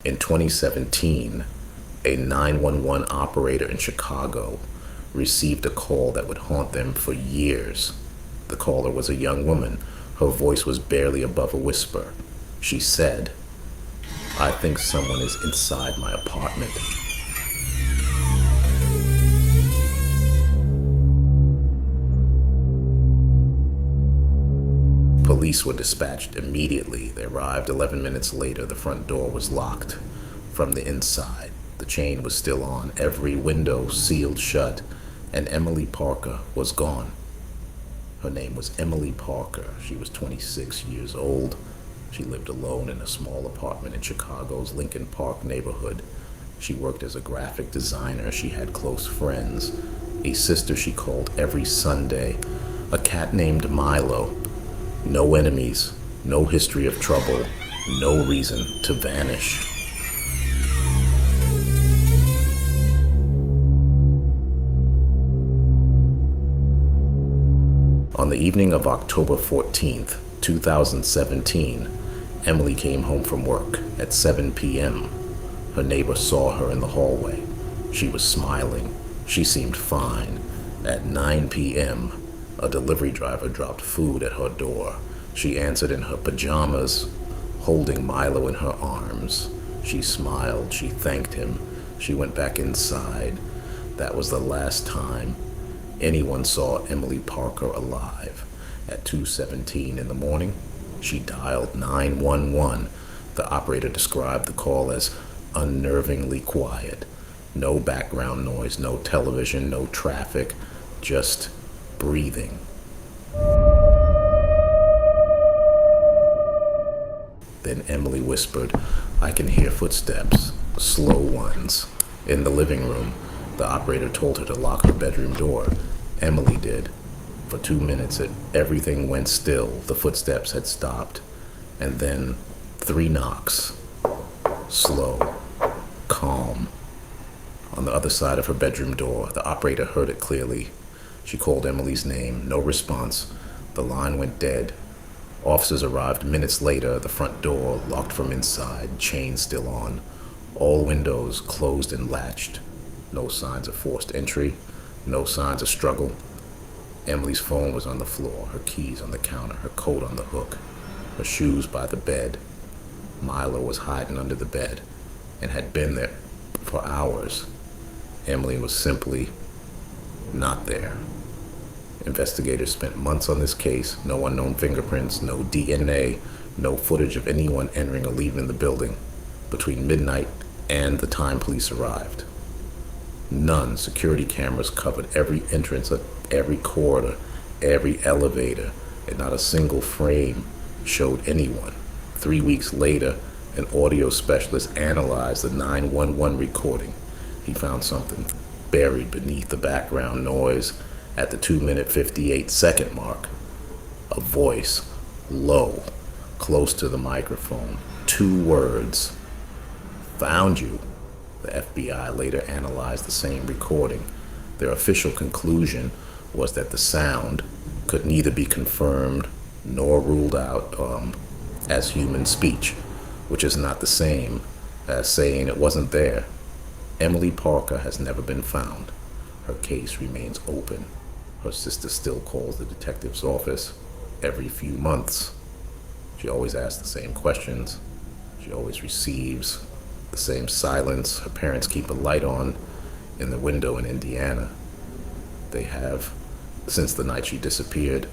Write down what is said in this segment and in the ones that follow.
In 2017, a 911 operator in Chicago received a call that would haunt them for years. The caller was a young woman. Her voice was barely above a whisper. She said, "I think someone is inside my apartment." Police were dispatched immediately. They arrived 11 minutes later. The front door was locked from the inside. The chain was still on, every window sealed shut, and Emily Parker was gone. Her name was Emily Parker. She was 26 years old. She lived alone in a small apartment in Chicago's Lincoln Park neighborhood. She worked as a graphic designer. She had close friends, a sister she called every Sunday, a cat named Milo. No enemies, no history of trouble, no reason to vanish. On the evening of October 14th, 2017, Emily came home from work at 7 p.m. Her neighbor saw her in the hallway. She was smiling. She seemed fine. At 9 p.m., a delivery driver dropped food at her door. She answered in her pajamas, holding Milo in her arms. She smiled. She thanked him. She went back inside. That was the last time anyone saw Emily Parker alive. At 2:17 in the morning, she dialed 911. The operator described the call as unnervingly quiet. No background noise, no television, no traffic, just breathing. Then Emily whispered, "I can hear footsteps, slow ones." In the living room, the operator told her to lock her bedroom door. Emily did. For 2 minutes, everything went still. The footsteps had stopped. And then 3 knocks. Slow, calm. On the other side of her bedroom door, the operator heard it clearly. She called Emily's name. No response. The line went dead. Officers arrived minutes later. The front door locked from inside, chain still on. All windows closed and latched. No signs of forced entry. No signs of struggle. Emily's phone was on the floor, her keys on the counter, her coat on the hook, her shoes by the bed. Milo was hiding under the bed and had been there for hours. Emily was simply not there. Investigators spent months on this case. No unknown fingerprints, no DNA, no footage of anyone entering or leaving the building between midnight and the time police arrived. None. Security cameras covered every entrance of every corridor, every elevator, and not a single frame showed anyone. 3 weeks later, an audio specialist analyzed the 911 recording. He found something buried beneath the background noise at the 2-minute 58-second mark. A voice, low, close to the microphone. 2 words. "Found you." The FBI later analyzed the same recording. Their official conclusion was that the sound could neither be confirmed nor ruled out as human speech, which is not the same as saying it wasn't there. Emily Parker has never been found. Her case remains open. Her sister still calls the detective's office every few months. She always asks the same questions. She always receives the same silence. Her parents keep a light on in the window in Indiana. They have, since the night she disappeared,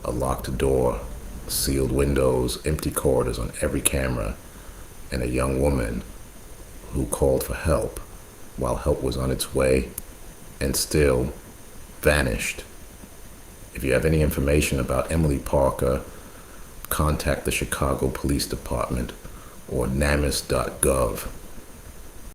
a locked door, sealed windows, empty corridors on every camera, and a young woman who called for help while help was on its way and still vanished. If you have any information about Emily Parker, contact the Chicago Police Department or namis.gov.